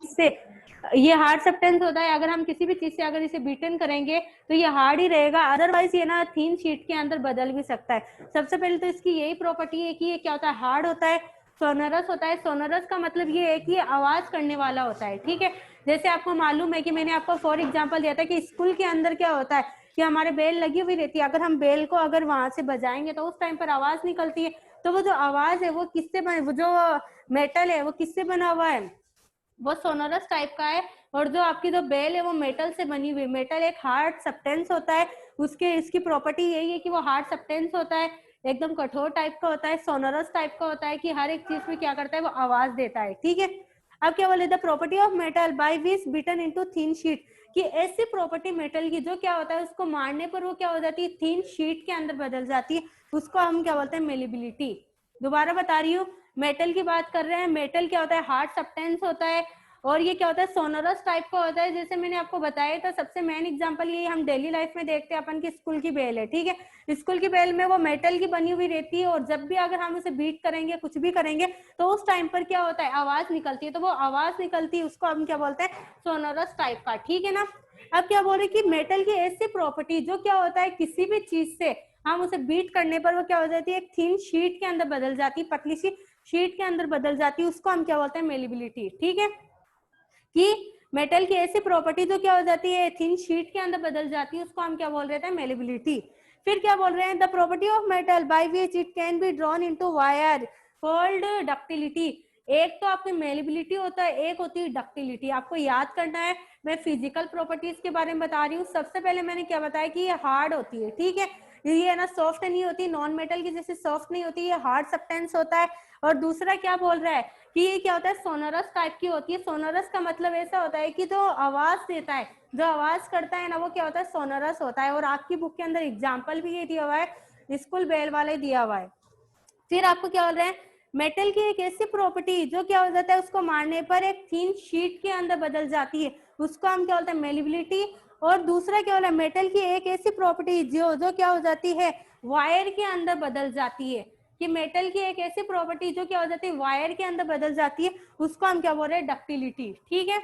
से ये hard substance होता है, अगर हम किसी भी चीज से अगर इसे बीटन करेंगे तो ये हार्ड ही रहेगा, अदरवाइज ये ना थीन शीट के अंदर बदल भी सकता है। सबसे पहले तो इसकी यही प्रॉपर्टी है कि ये क्या होता है, हार्ड होता है, सोनरस होता है। सोनरस का मतलब ये है कि ये आवाज करने वाला होता है, ठीक है। जैसे आपको मालूम है कि मैंने आपको फॉर एग्जाम्पल दिया था कि स्कूल के अंदर क्या होता है कि हमारे बेल लगी हुई रहती है, अगर हम बेल को अगर वहां से बजाएंगे तो उस टाइम पर आवाज निकलती है। तो वो जो आवाज है वो किससे बने, वो जो मेटल है वो किससे बना हुआ है, वो सोनोरस टाइप का है। और जो आपकी जो बेल है वो मेटल से बनी हुई, मेटल एक हार्ड सब्सटेंस होता है, उसके इसकी प्रॉपर्टी यही है कि वो हार्ड सब्सटेंस होता है, एकदम कठोर टाइप का होता है, सोनोरस टाइप का होता है कि हर एक चीज में क्या करता है वो आवाज देता है, ठीक है। अब क्या बोले, the property of metal by which beaten into thin sheet, कि ऐसी प्रॉपर्टी मेटल की जो क्या होता है उसको मारने पर वो क्या हो जाती है, थिन शीट के अंदर बदल जाती है, उसको हम क्या बोलते हैं, मेलिबिलिटी। दोबारा बता रही हूँ, मेटल की बात कर रहे हैं, मेटल क्या होता है, हार्ड सब्सटेंस होता है, और ये क्या होता है, सोनोरस टाइप का होता है। जैसे मैंने आपको बताया था, सबसे मेन एग्जांपल ये हम डेली लाइफ में देखते हैं अपन की स्कूल की बेल है, ठीक है। स्कूल की बेल में वो मेटल की बनी हुई रहती है, और जब भी अगर हम उसे बीट करेंगे, कुछ भी करेंगे, तो उस टाइम पर क्या होता है, आवाज निकलती है। तो वो आवाज निकलती है, उसको हम क्या बोलते हैं, सोनोरस टाइप का, ठीक है ना। अब क्या बोल रहे कि मेटल की ऐसी प्रॉपर्टी जो क्या होता है, किसी भी चीज से हम उसे बीट करने पर वो क्या हो जाती है, एक थिन शीट के अंदर बदल जाती है, पतली सी शीट के अंदर बदल जाती है, उसको हम क्या बोलते हैं, मेलिबिलिटी, ठीक है। कि मेटल की ऐसी प्रॉपर्टी जो क्या हो जाती है, थिन शीट के अंदर बदल जाती है, उसको हम क्या बोल रहे थे, मेलिबिलिटी। फिर क्या बोल रहे हैं, the property of metal by which it can be drawn into wire called ductility. एक तो आपकी मेलिबिलिटी होता है, एक होती है डक्टिलिटी। आपको याद करना है, मैं फिजिकल प्रॉपर्टीज के बारे में बता रही हूँ। सबसे पहले मैंने क्या बताया कि ये हार्ड होती है, ठीक है, ये ना सॉफ्ट नहीं होती, नॉन मेटल की जैसे सॉफ्ट नहीं होती, ये हार्ड सब्सटेंस होता है। और दूसरा क्या बोल रहा है कि ये क्या होता है, सोनोरस टाइप की होती है। सोनोरस का मतलब ऐसा होता है कि जो आवाज देता है, जो आवाज करता है ना, वो क्या होता है, सोनोरस होता है। और आपकी बुक के अंदर एग्जाम्पल भी ये दिया हुआ है, स्कूल बेल वाले दिया हुआ है। फिर आपको क्या बोल रहे हैं, मेटल की एक ऐसी प्रॉपर्टी जो क्या हो जाता है, उसको मारने पर एक थिन शीट के अंदर बदल जाती है, उसको हम क्या बोलते हैं, मेलिबिलिटी। और दूसरा क्या बोला, मेटल की एक ऐसी प्रॉपर्टी जो जो क्या हो जाती है, वायर के अंदर बदल जाती है, कि मेटल की एक ऐसी प्रॉपर्टी जो क्या हो जाती है, वायर के अंदर बदल जाती है, उसको हम क्या बोल रहे हैं, डक्टिलिटी, ठीक है।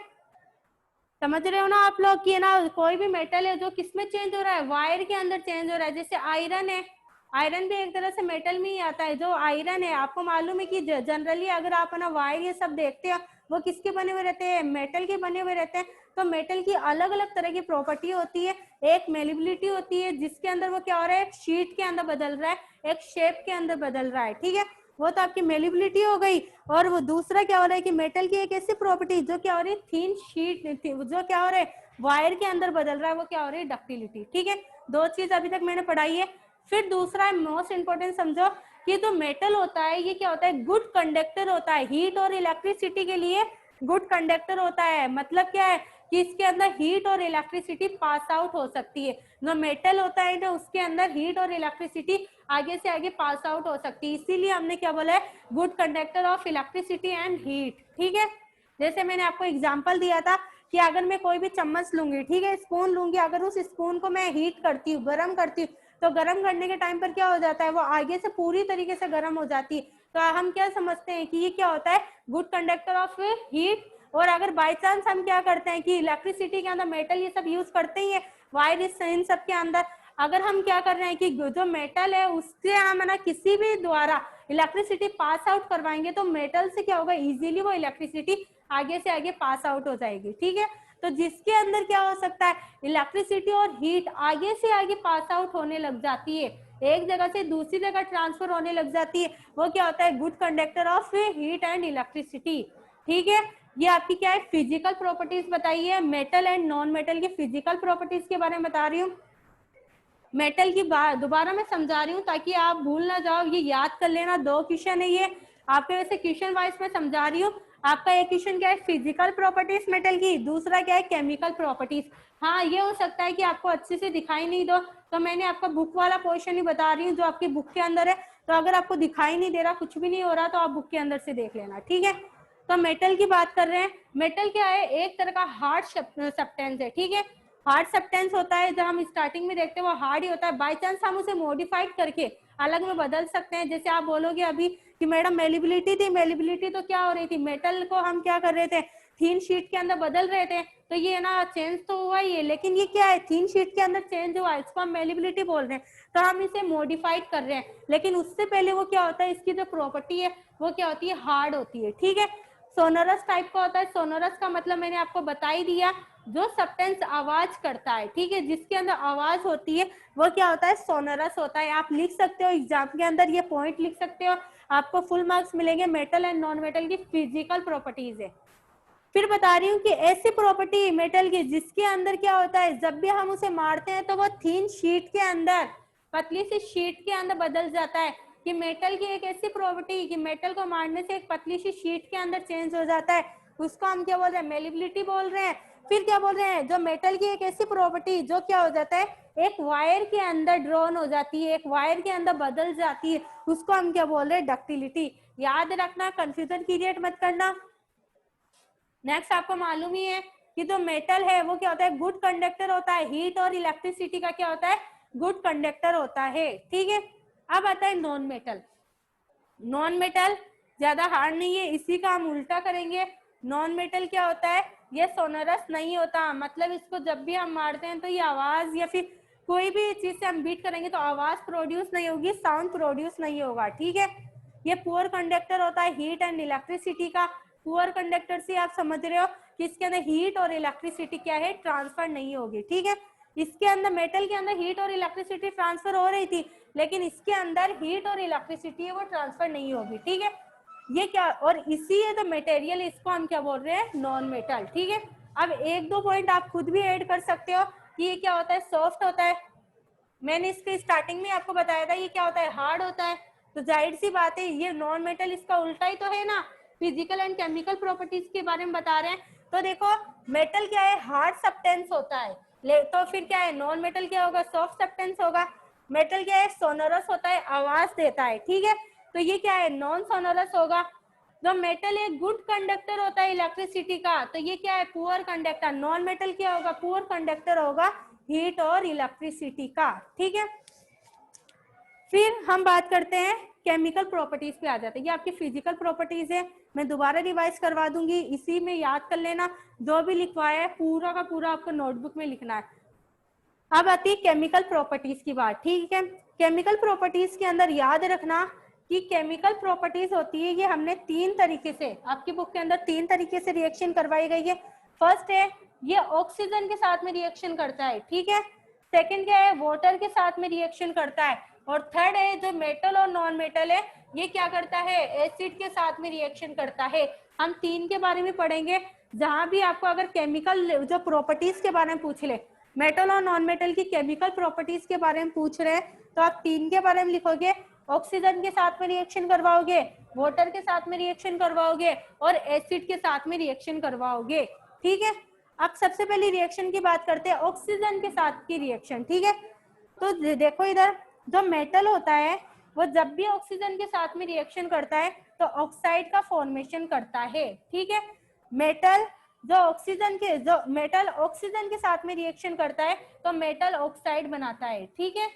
समझ रहे हो ना आप लोग कि ना, कोई भी मेटल है जो किसमें चेंज हो रहा है, वायर के अंदर चेंज हो रहा है। जैसे आयरन है, आयरन भी एक तरह से मेटल में ही आता है। जो आयरन है, आपको मालूम है कि जनरली अगर आप ना वायर ये सब देखते हैं, वो किसके बने हुए रहते हैं, मेटल के बने हुए रहते हैं। तो मेटल की अलग अलग तरह की प्रॉपर्टी होती है। एक मेलिबिलिटी होती है, जिसके अंदर वो क्या हो रहा है, एक शीट के अंदर बदल रहा है, एक शेप के अंदर बदल रहा है, ठीक है, वो तो आपकी मेलिबिलिटी हो गई। और वो दूसरा क्या हो रहा है कि मेटल की एक ऐसी प्रॉपर्टी जो क्या हो रही है, थिन शीट जो क्या हो रहा है, वायर के अंदर बदल रहा है, वो क्या हो रही है, डक्टिलिटी, ठीक है। दो चीज अभी तक मैंने पढ़ाई है। फिर दूसरा है मोस्ट इंपोर्टेंट, समझो कि जो मेटल होता है ये क्या होता है, गुड कंडक्टर होता है, हीट और इलेक्ट्रिसिटी के लिए गुड कंडक्टर होता है। मतलब क्या है कि इसके अंदर हीट और इलेक्ट्रिसिटी पास आउट हो सकती है। जो मेटल होता है ना, उसके अंदर हीट और इलेक्ट्रिसिटी आगे से आगे पास आउट हो सकती है, इसीलिए हमने क्या बोला है, good conductor of electricity and heat, ठीक है। जैसे मैंने आपको एग्जांपल दिया था कि अगर मैं कोई भी चम्मच लूंगी, ठीक है, स्पून लूंगी, अगर उस स्पून को मैं हीट करती हूँ, गर्म करती हूँ, तो गर्म करने के टाइम पर क्या हो जाता है, वो आगे से पूरी तरीके से गर्म हो जाती है। तो हम क्या समझते हैं कि ये क्या होता है, गुड कंडक्टर ऑफ हीट। और अगर बाय चांस हम क्या करते हैं कि इलेक्ट्रिसिटी के अंदर मेटल ये सब यूज करते ही है, वायर इन सब के अंदर, अगर हम क्या कर रहे हैं कि जो मेटल है उससे हम ना किसी भी द्वारा इलेक्ट्रिसिटी पास आउट करवाएंगे, तो मेटल से क्या होगा, इजीली वो इलेक्ट्रिसिटी आगे से आगे पास आउट हो जाएगी, ठीक है। तो जिसके अंदर क्या हो सकता है, इलेक्ट्रिसिटी और हीट आगे से आगे पास आउट होने लग जाती है, एक जगह से दूसरी जगह ट्रांसफर होने लग जाती है, वो क्या होता है, good conductor of heat and electricity, ठीक है। ये आपकी क्या है, फिजिकल प्रॉपर्टीज बताइए, मेटल एंड नॉन मेटल की फिजिकल प्रॉपर्टीज के बारे में बता रही हूँ। मेटल की बात दोबारा मैं समझा रही हूँ ताकि आप भूल ना जाओ, ये याद कर लेना, 2 क्वेश्चन है ये आपके, वैसे क्वेश्चन वाइज में समझा रही हूँ। आपका एक क्वेश्चन क्या है, फिजिकल प्रॉपर्टीज मेटल की, दूसरा क्या है, केमिकल प्रॉपर्टीज। हाँ, ये हो सकता है कि आपको अच्छे से दिखाई नहीं दो, तो मैंने आपका बुक वाला पोर्शन ही बता रही हूँ जो आपकी बुक के अंदर है। तो अगर आपको दिखाई नहीं दे रहा, कुछ भी नहीं हो रहा, तो आप बुक के अंदर से देख लेना, ठीक है। तो मेटल की बात कर रहे हैं। मेटल क्या है, एक तरह का हार्ड सब्सटेंस है, ठीक है। हार्ड सब्सटेंस होता है, जब हम स्टार्टिंग में देखते हैं वो हार्ड ही होता है, बाई चांस हम उसे मॉडिफाइड करके अलग में बदल सकते हैं। जैसे आप बोलोगे अभी कि मैडम मेलिबिलिटी थी, मेलिबिलिटी तो क्या हो रही थी, मेटल को हम क्या कर रहे थे, थीन शीट के अंदर बदल रहे थे, तो ये ना चेंज तो हुआ ही है, लेकिन ये क्या है, थीन शीट के अंदर चेंज हुआ है, इसको हम मेलिबिलिटी बोल रहे हैं, तो हम इसे मॉडिफाइड कर रहे हैं। लेकिन उससे पहले वो क्या होता है, इसकी जो प्रॉपर्टी है वो क्या होती है, हार्ड होती है, ठीक है। सोनोरस टाइप का होता है। सोनोरस का मतलब मैंने आपको बता ही दिया, जो सब्सटेंस आवाज करता है, ठीक है, जिसके अंदर आवाज होती है वो क्या होता है, सोनोरस होता है। आप लिख सकते हो एग्जाम के अंदर, ये पॉइंट लिख सकते हो, आपको फुल मार्क्स मिलेंगे। मेटल एंड नॉन मेटल की फिजिकल प्रॉपर्टीज है। फिर बता रही हूँ कि ऐसी प्रॉपर्टी मेटल की जिसके अंदर क्या होता है, जब भी हम उसे मारते हैं तो वो थीन शीट के अंदर, पतली सी शीट के अंदर बदल जाता है। कि मेटल की एक ऐसी प्रॉपर्टी कि मेटल को मारने से एक पतली सी शीट के अंदर चेंज हो जाता है, उसको हम क्या बोल रहे हैं, मेलिबिलिटी बोल रहे हैं। फिर क्या बोल रहे हैं, जो मेटल की एक ऐसी प्रॉपर्टी जो क्या हो जाता है, एक वायर के अंदर ड्रॉन हो जाती है, एक वायर के अंदर बदल जाती है, उसको हम क्या बोल रहे हैं, डक्टिलिटी। याद रखना, कंफ्यूजन क्रिएट मत करना। नेक्स्ट आपको मालूम ही है कि जो मेटल है वो क्या होता है, गुड कंडक्टर होता है, हीट और इलेक्ट्रिसिटी का क्या होता है, गुड कंडक्टर होता है, ठीक है। अब आता है नॉन मेटल। नॉन मेटल ज्यादा हार्ड नहीं है, इसी का हम उल्टा करेंगे। नॉन मेटल क्या होता है, ये सोनरस नहीं होता, मतलब इसको जब भी हम मारते हैं तो ये आवाज या फिर कोई भी चीज से हम बीट करेंगे तो आवाज प्रोड्यूस नहीं होगी, साउंड प्रोड्यूस नहीं होगा, ठीक है। ये पुअर कंडक्टर होता है हीट एंड इलेक्ट्रिसिटी का। पुअर कंडक्टर से आप समझ रहे हो कि इसके अंदर हीट और इलेक्ट्रिसिटी क्या है, ट्रांसफर नहीं होगी, ठीक है। इसके अंदर मेटल के अंदर हीट और इलेक्ट्रिसिटी ट्रांसफर हो रही थी, लेकिन इसके अंदर हीट और इलेक्ट्रिसिटी है वो ट्रांसफर नहीं होगी, ठीक है। ये क्या, और इसी है तो मटेरियल, इसको हम क्या बोल रहे हैं, नॉन मेटल, ठीक है। अब एक दो पॉइंट आप खुद भी ऐड कर सकते हो कि ये क्या होता है, सॉफ्ट होता है, मैंने इसके स्टार्टिंग में आपको बताया था, ये क्या होता है, हार्ड होता है। तो जाहिर सी बात है ये नॉन मेटल इसका उल्टा ही तो है ना, फिजिकल एंड केमिकल प्रॉपर्टीज के बारे में बता रहे हैं। तो देखो मेटल क्या है, हार्ड सब्सटेंस होता है, तो फिर क्या है, नॉन मेटल क्या होगा, सॉफ्ट सब्सटेंस होगा। मेटल क्या है, सोनोरस होता है, आवाज देता है, ठीक है। तो ये क्या है, नॉन सोनोरस होगा। जो मेटल एक गुड कंडक्टर होता है इलेक्ट्रिसिटी का, तो ये क्या है, पुअर कंडक्टर। नॉन मेटल क्या होगा, पुअर कंडक्टर होगा हीट और इलेक्ट्रिसिटी का, ठीक है। फिर हम बात करते हैं केमिकल प्रॉपर्टीज पे आ जाते हैं। ये आपकी फिजिकल प्रॉपर्टीज है, मैं दोबारा रिवाइज करवा दूंगी, इसी में याद कर लेना, जो भी लिखवाया है पूरा का पूरा आपको नोटबुक में लिखना है। अब आती है केमिकल प्रॉपर्टीज की बात, ठीक है। केमिकल प्रॉपर्टीज के अंदर याद रखना कि केमिकल प्रॉपर्टीज होती है, ये हमने तीन तरीके से, आपकी बुक के अंदर तीन तरीके से रिएक्शन करवाई गई है। फर्स्ट है ये ऑक्सीजन के साथ में रिएक्शन करता है, ठीक है। सेकंड क्या है, वाटर के साथ में रिएक्शन करता है। और थर्ड है जो मेटल और नॉन मेटल है, ये क्या करता है, एसिड के साथ में रिएक्शन करता है। हम तीन के बारे में पढ़ेंगे, जहां भी आपको अगर केमिकल जो प्रॉपर्टीज के बारे में पूछ ले, मेटल और नॉन मेटल की केमिकल प्रॉपर्टीज के बारे में पूछ रहे हैं, तो आप तीन के बारे में लिखोगे, ऑक्सीजन के साथ में रिएक्शन करवाओगे, वाटर के साथ में रिएक्शन करवाओगे और एसिड के साथ में रिएक्शन करवाओगे, ठीक है। अब सबसे पहले रिएक्शन की बात करते हैं, ऑक्सीजन के साथ की रिएक्शन, ठीक है। तो देखो इधर, जो मेटल होता है वो जब भी ऑक्सीजन के साथ में रिएक्शन करता है तो ऑक्साइड का फॉर्मेशन करता है, ठीक है। मेटल जो मेटल ऑक्सीजन के साथ में रिएक्शन करता है तो मेटल ऑक्साइड बनाता है, ठीक है।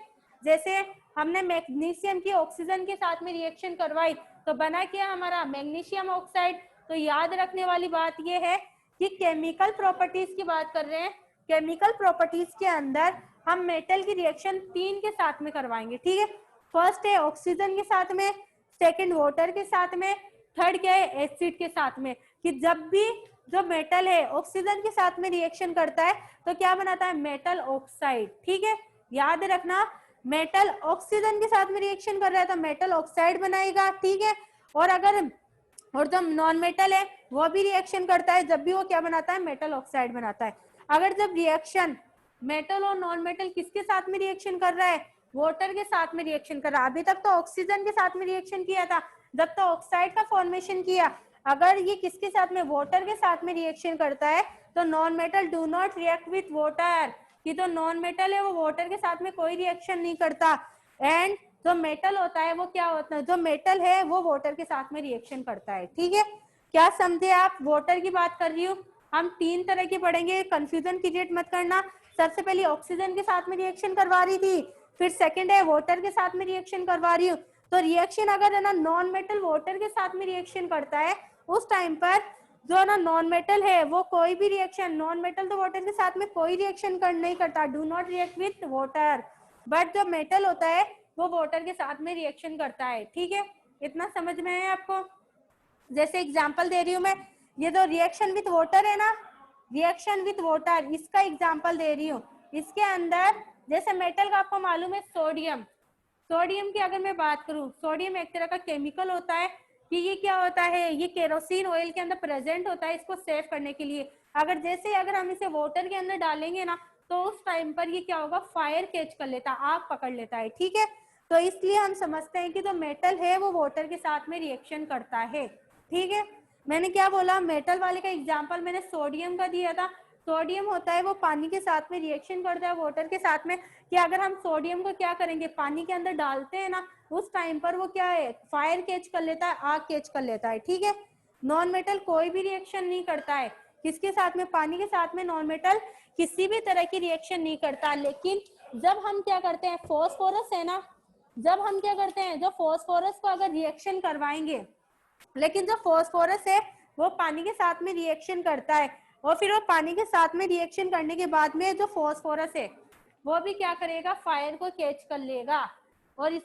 जैसे हमने मैग्नीशियम की ऑक्सीजन के साथ में रिएक्शन करवाई तो बना क्या हमारा, मैग्नीशियम ऑक्साइड। तो याद रखने वाली बात यह है कि केमिकल प्रॉपर्टीज की बात कर रहे हैं, केमिकल प्रॉपर्टीज के अंदर हम मेटल की रिएक्शन तीन के साथ में करवाएंगे, ठीक है। फर्स्ट है ऑक्सीजन के साथ में, सेकंड वाटर के साथ में, थर्ड क्या है, एसिड के साथ में। कि जब भी जो मेटल है ऑक्सीजन के साथ में रिएक्शन करता है तो क्या बनाता है, मेटल ऑक्साइड, ठीक है। याद रखना, मेटल ऑक्सीजन के साथ में रिएक्शन कर रहा है तो मेटल ऑक्साइड बनाएगा, ठीक है। और जो नॉन मेटल है वो भी रिएक्शन करता है, जब भी वो क्या बनाता है, मेटल ऑक्साइड बनाता है। अगर जब रिएक्शन मेटल और नॉन मेटल किसके साथ में रिएक्शन कर रहा है, वाटर के साथ में रिएक्शन कर रहा है। अभी तक तो ऑक्सीजन के साथ में रिएक्शन किया था, जब तो ऑक्साइड का फॉर्मेशन किया, अगर ये किसके साथ में, वाटर के साथ में रिएक्शन करता है तो non metal do not react with water, कि तो नॉन मेटल है वो वाटर के साथ में कोई रिएक्शन नहीं करता। एंड जो मेटल होता है वो क्या होता है, जो मेटल है वो वाटर के साथ में रिएक्शन करता है। ठीक है, क्या समझे आप? वाटर की बात कर रही हूँ, हम 3 तरह की पढ़ेंगे, कंफ्यूजन क्रिएट मत करना। सबसे पहले ऑक्सीजन के साथ में रिएक्शन करवा रही थी, फिर सेकंड है वाटर के साथ में रिएक्शन करवा रही हूँ। तो रिएक्शन अगर है ना नॉन मेटल वाटर के साथ में रिएक्शन करता है, उस टाइम पर जो है ना नॉन मेटल है वो कोई भी रिएक्शन, नॉन मेटल तो वाटर के साथ में कोई रिएक्शन नहीं करता, do not react with water, but जो मेटल होता है वो वाटर के साथ में रिएक्शन करता है। ठीक है, इतना समझ में है आपको? जैसे एग्जांपल दे रही हूँ मैं, ये जो रिएक्शन विथ वाटर है ना, रिएक्शन विथ वाटर, इसका एग्जांपल दे रही हूँ। इसके अंदर जैसे मेटल का आपको मालूम है सोडियम, सोडियम की अगर मैं बात करूं, सोडियम एक तरह का केमिकल होता है कि ये क्या होता है, ये केरोसिन ऑयल के अंदर प्रेजेंट होता है इसको सेव करने के लिए। अगर हम इसे वाटर के अंदर डालेंगे ना तो उस टाइम पर ये क्या होगा, फायर कैच कर लेता है, आग पकड़ लेता है। ठीक है, तो इसलिए हम समझते हैं कि जो मेटल है वो वाटर के साथ में रिएक्शन करता है। ठीक है, मैंने क्या बोला, मेटल वाले का एग्जाम्पल मैंने सोडियम का दिया था। सोडियम होता है वो पानी के साथ में रिएक्शन करता है वाटर के साथ में, कि अगर हम सोडियम को क्या करेंगे, पानी के अंदर डालते हैं ना, उस टाइम पर वो क्या है, फायर कैच कर लेता है, आग कैच कर लेता है। ठीक है, नॉन मेटल कोई भी रिएक्शन नहीं करता है, किसके साथ में, पानी के साथ में नॉन मेटल किसी भी तरह की रिएक्शन नहीं करता। लेकिन जब हम क्या करते हैं, फॉस्फोरस है ना, जब हम क्या करते हैं, जो फॉस्फोरस को अगर रिएक्शन करवाएंगे, लेकिन जो फॉस्फोरस है वो पानी के साथ में रिएक्शन करता है, और फिर वो पानी के साथ में रिएक्शन करने के बाद में जो फॉस्फोरस है वो भी क्या करेगा, फायर को कैच कर लेगा। और इस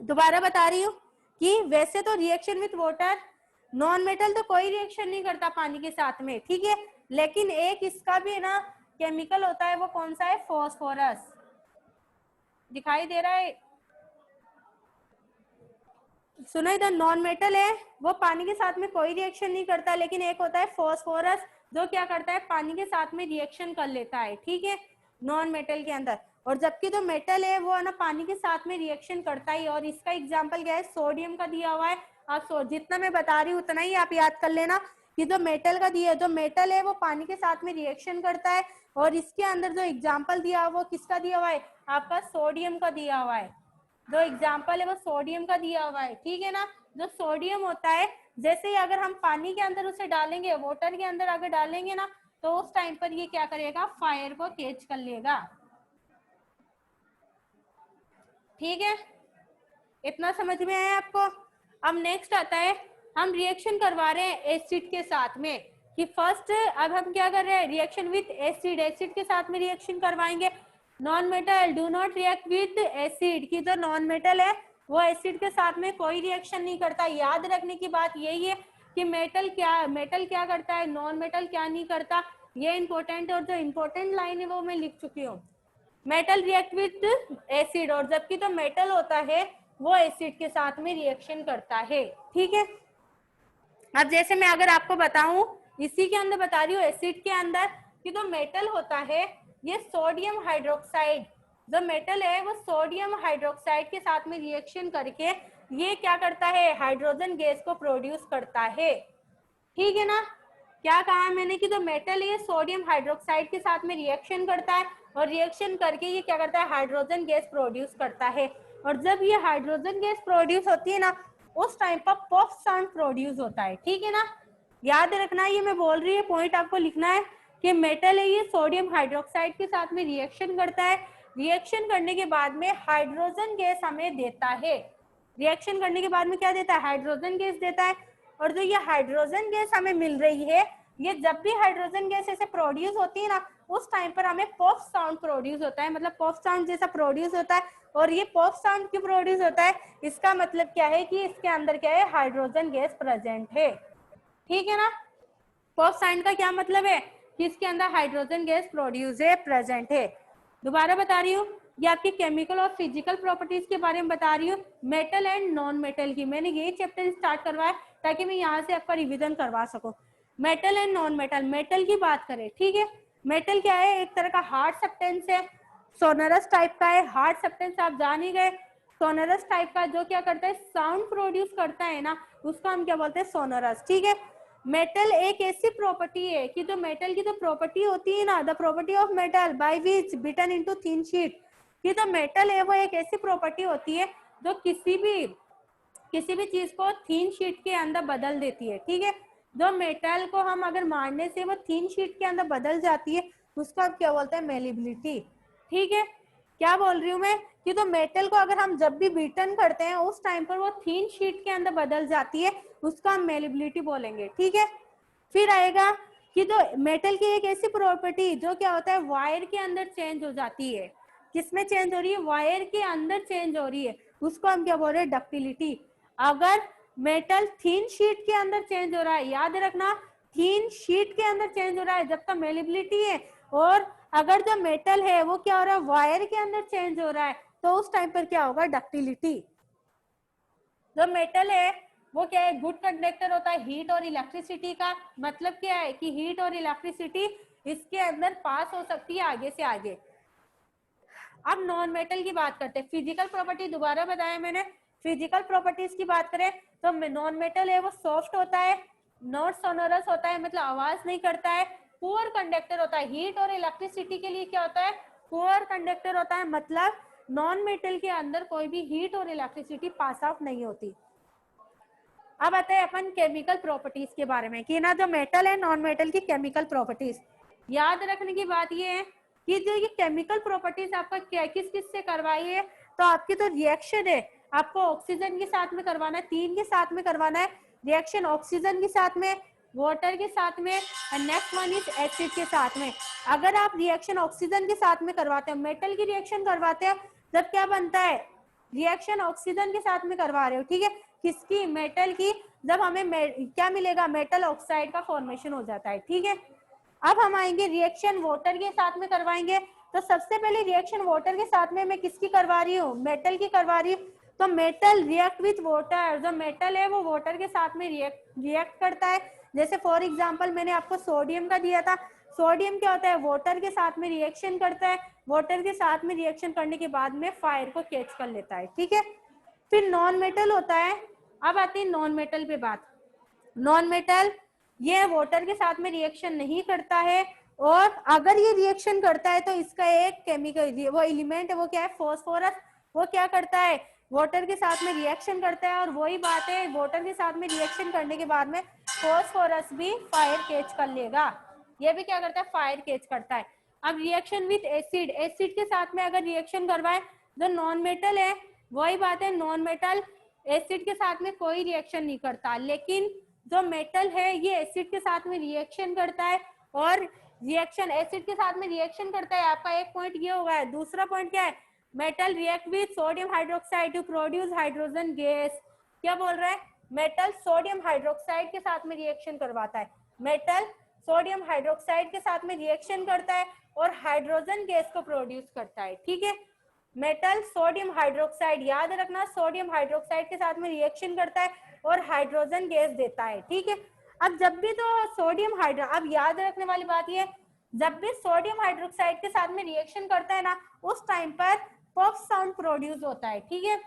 दोबारा बता रही हूँ कि वैसे तो reaction with water, non metal तो कोई रिएक्शन नहीं करता पानी के साथ में, ठीक है, लेकिन एक इसका भी है ना केमिकल होता है, वो कौन सा है, फॉस्फोरस। दिखाई दे रहा है? सुनो, इधर नॉन मेटल है वो पानी के साथ में कोई रिएक्शन नहीं करता, लेकिन एक होता है फॉस्फोरस जो क्या करता है, पानी के साथ में रिएक्शन कर लेता है। ठीक है, नॉन मेटल के अंदर। और जबकि जो मेटल है वो है ना पानी के साथ में रिएक्शन करता ही। और इसका एग्जांपल क्या है, सोडियम का दिया हुआ है। आप जितना मैं बता रही हूँ उतना ही आप याद कर लेना कि जो मेटल का दिया है, जो मेटल है वो पानी के साथ में रिएक्शन करता है। और इसके अंदर जो एग्जाम्पल दिया हुआ वो किसका दिया हुआ है, आपका सोडियम का दिया हुआ है। जो एग्जाम्पल है वो सोडियम का दिया हुआ है। ठीक है ना, जो सोडियम होता है, जैसे ही अगर हम पानी के अंदर उसे डालेंगे, वाटर के अंदर अगर डालेंगे ना, तो उस टाइम पर ये क्या करेगा, फायर को कैच कर लेगा। ठीक है, इतना समझ में आया आपको? अब नेक्स्ट आता है, हम रिएक्शन करवा रहे हैं एसिड के साथ में, कि फर्स्ट अब हम क्या कर रहे हैं, रिएक्शन विथ एसिड, एसिड के साथ में रिएक्शन करवाएंगे। Non metal do not react with acid, की जो नॉन मेटल है वो एसिड के साथ में कोई रिएक्शन नहीं करता। याद रखने की बात यही है कि मेटल क्या करता है, नॉन मेटल क्या नहीं करता, ये इंपॉर्टेंट है। और जो इंपॉर्टेंट लाइन है वो मैं लिख चुकी हूँ, मेटल रिएक्ट विथ एसिड, और जबकि तो मेटल होता है वो एसिड के साथ में रिएक्शन करता है। ठीक है, अब जैसे मैं अगर आपको बताऊं, इसी के अंदर बता रही हूँ एसिड के अंदर, कि जो मेटल होता है ये सोडियम हाइड्रोक्साइड, जो मेटल है वो सोडियम हाइड्रोक्साइड के साथ में रिएक्शन करके ये क्या करता है, हाइड्रोजन गैस को प्रोड्यूस करता है। ठीक है ना, क्या कहा मैंने कि जो मेटल है सोडियम हाइड्रोक्साइड के साथ में रिएक्शन करता है, और रिएक्शन करके ये क्या करता है, हाइड्रोजन गैस प्रोड्यूस करता है। और जब ये हाइड्रोजन गैस प्रोड्यूस होती है ना, उस टाइम पर पफ साउंड प्रोड्यूस होता है। ठीक है ना, याद रखना, ये मैं बोल रही है पॉइंट आपको लिखना है कि मेटल है ये सोडियम हाइड्रोक्साइड के साथ में रिएक्शन करता है, रिएक्शन करने के बाद में हाइड्रोजन गैस हमें देता है। रिएक्शन करने के बाद में क्या देता है, हाइड्रोजन गैस देता है। और जो ये हाइड्रोजन गैस हमें मिल रही है, ये जब भी हाइड्रोजन गैस ऐसे प्रोड्यूस होती है ना, उस टाइम पर हमें पफ साउंड प्रोड्यूस होता है, मतलब पफ साउंड जैसा प्रोड्यूस होता है। और ये पफ साउंड क्यों प्रोड्यूस होता है, इसका मतलब क्या है कि इसके अंदर क्या है, हाइड्रोजन गैस प्रेजेंट है। ठीक है ना, पफ साउंड का क्या मतलब है कि इसके अंदर हाइड्रोजन गैस प्रोड्यूस है, प्रेजेंट है। दोबारा बता रही हूँ, ये आपकी केमिकल और फिजिकल प्रॉपर्टीज के बारे में बता रही हूँ, मेटल एंड नॉन मेटल की। मैंने यही चैप्टर स्टार्ट करवाया ताकि मैं यहाँ से आपका रिवीजन करवा सकूं। Metal and non metal, metal की बात करें, ठीक है, मेटल क्या है, एक तरह का हार्ड सब्सटेंस है, सोनरस टाइप का है। हार्ड सब्सटेंस आप जान ही गए, सोनरस टाइप का जो क्या करता है, साउंड प्रोड्यूस करता है ना, उसको हम क्या बोलते हैं, सोनरस। ठीक है। मेटल एक ऐसी प्रॉपर्टी है कि जो मेटल की जो प्रॉपर्टी होती है ना, the property of metal by which beaten into thin sheet, कि जो मेटल है वो एक ऐसी प्रॉपर्टी होती है जो किसी भी चीज को थीन शीट के अंदर बदल देती है। ठीक है। जो मेटल को हम अगर मारने से वो थीन शीट के अंदर बदल जाती है, उसको आप क्या बोलते हैं, मेलिबिलिटी। ठीक है। क्या बोल रही हूँ मैं, कि तो मेटल को अगर हम जब भी बीटन करते हैं उस टाइम पर वो थीन शीट के अंदर बदल जाती है, उसका हम मेलिबिलिटी बोलेंगे। ठीक है। फिर आएगा कि तो मेटल की एक ऐसी प्रॉपर्टी जो क्या होता है, वायर के अंदर चेंज हो जाती है। किसमें चेंज हो रही है, वायर के अंदर चेंज हो रही है, उसको हम क्या बोल रहे हैं, डक्टिलिटी। अगर मेटल थीन शीट के अंदर चेंज हो रहा है, याद रखना, थीन शीट के अंदर चेंज हो रहा है जब तक मेलिबिलिटी है, और अगर जो मेटल है वो क्या हो रहा है, वायर के अंदर चेंज हो रहा है, तो उस टाइम पर क्या होगा, डक्टिलिटी। जो मेटल है वो क्या है, गुड कंडक्टर होता है हीट और इलेक्ट्रिसिटी का। मतलब क्या है कि हीट और इलेक्ट्रिसिटी इसके अंदर पास हो सकती है आगे से आगे। अब नॉन मेटल की बात करते हैं। फिजिकल प्रॉपर्टी दोबारा बताया मैंने। फिजिकल प्रॉपर्टीज की बात करें तो नॉन मेटल है वो सॉफ्ट होता है, नॉट सोनोरस होता है, मतलब आवाज नहीं करता है, पुअर कंडक्टर होता है। हीट और इलेक्ट्रिसिटी के लिए क्या होता है, पुअर कंडक्टर होता है, मतलब नॉन मेटल के अंदर कोई भी हीट और इलेक्ट्रिसिटी पास आउट नहीं होती। अब आते हैं अपन केमिकल प्रॉपर्टीज के बारे में, कि ना जो मेटल है, नॉन मेटल की केमिकल प्रॉपर्टीज। याद रखने की बात ये है कि जो ये केमिकल प्रॉपर्टीज आपका क्या किस किस से करवाई है, तो आपकी तो रिएक्शन है आपको ऑक्सीजन के साथ में करवाना है, 3 के साथ में करवाना है रिएक्शन, ऑक्सीजन के साथ में, वाटर के साथ में, और नेक्स्ट वन इज एसिड के साथ में। अगर आप रिएक्शन ऑक्सीजन के साथ में करवाते हैं, मेटल की रिएक्शन करवाते हैं, जब क्या बनता है, रिएक्शन ऑक्सीजन के साथ में करवा रहे हो। ठीक है। किसकी, मेटल की। जब हमें क्या मिलेगा, मेटल ऑक्साइड का फॉर्मेशन हो जाता है। ठीक है। अब हम आएंगे रिएक्शन वाटर के साथ में करवाएंगे। तो सबसे पहले रिएक्शन वाटर के साथ में मैं किसकी करवा रही हूँ, मेटल की करवा रही हूँ। तो मेटल रिएक्ट विथ वाटर, जो मेटल है वो वाटर के साथ में रिएक्ट करता है। जैसे फॉर एग्जांपल मैंने आपको सोडियम का दिया था। सोडियम क्या होता है, वाटर के साथ में रिएक्शन करता है, वाटर के साथ में रिएक्शन करने के बाद में फायर को कैच कर लेता है। ठीक है। फिर नॉन मेटल होता है। अब आती है नॉन मेटल पे बात। नॉन मेटल ये वाटर के साथ में रिएक्शन नहीं करता है, और अगर ये रिएक्शन करता है तो इसका एक केमिकल वो एलिमेंट है, वो क्या है, फॉस्फोरस। वो क्या करता है, वाटर के साथ में रिएक्शन करता है, और वही बात है, वाटर के साथ में रिएक्शन करने के बाद में फॉस्फोरस भी फायर कैच कर लेगा। ये भी क्या करता है, फायर कैच करता है। अब रिएक्शन विथ एसिड, एसिड के साथ में अगर रिएक्शन करवाए, जो नॉन मेटल है, वही बात है, नॉन मेटल एसिड के साथ में कोई रिएक्शन नहीं करता, लेकिन जो मेटल है ये एसिड के साथ में रिएक्शन करता है, और रिएक्शन एसिड के साथ में रिएक्शन करता है। आपका एक पॉइंट ये होगा है। दूसरा पॉइंट क्या है, metal react with sodium hydroxide to produce hydrogen gas. क्या बोल रहा है, मेटल सोडियम हाइड्रोक्साइड के साथ में रिएक्शन करवाता है, मेटल सोडियम हाइड्रोक्साइड के साथ में रिएक्शन करता है और हाइड्रोजन गैस को प्रोड्यूस करता है। ठीक है। मेटल सोडियम हाइड्रोक्साइड, याद रखना, सोडियम हाइड्रोक्साइड के साथ में रिएक्शन करता है और हाइड्रोजन गैस देता है। ठीक है। अब जब भी तो सोडियम हाइड्रो, अब याद रखने वाली बात यह, जब भी सोडियम हाइड्रोक्साइड के साथ में रिएक्शन करता है ना, उस टाइम पर पॉप साउंड प्रोड्यूस होता है। ठीक है।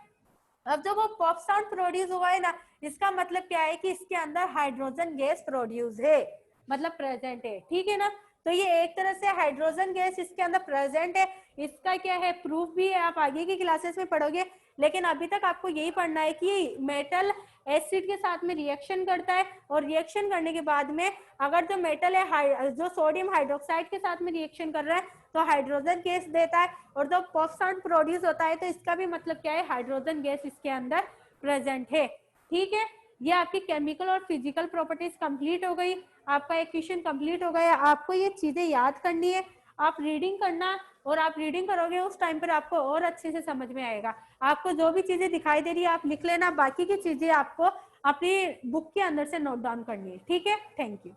अब जब वो पॉप साउंड प्रोड्यूस हुआ है ना, इसका मतलब क्या है कि इसके अंदर हाइड्रोजन गैस प्रोड्यूस है, मतलब प्रेजेंट है। ठीक है ना। तो ये एक तरह से हाइड्रोजन गैस इसके अंदर प्रेजेंट है। इसका क्या है, प्रूफ भी है, आप आगे की क्लासेस में पढ़ोगे, लेकिन अभी तक आपको यही पढ़ना है कि मेटल एसिड के साथ में रिएक्शन करता है, और रिएक्शन करने के बाद में अगर जो मेटल है जो सोडियम हाइड्रोक्साइड के साथ में रिएक्शन कर रहा है तो हाइड्रोजन गैस देता है, और जब पॉप साउंड प्रोड्यूस होता है तो इसका भी मतलब क्या है, हाइड्रोजन गैस इसके अंदर प्रेजेंट है। ठीक है। ये आपकी केमिकल और फिजिकल प्रॉपर्टीज कंप्लीट हो गई, आपका एक क्वेश्चन कंप्लीट हो गया। आपको ये चीजें याद करनी है, आप रीडिंग करना, और आप रीडिंग करोगे उस टाइम पर आपको और अच्छे से समझ में आएगा। आपको जो भी चीजें दिखाई दे रही है आप लिख लेना, बाकी की चीजें आपको अपनी बुक के अंदर से नोट डाउन करनी है। ठीक है। Thank you.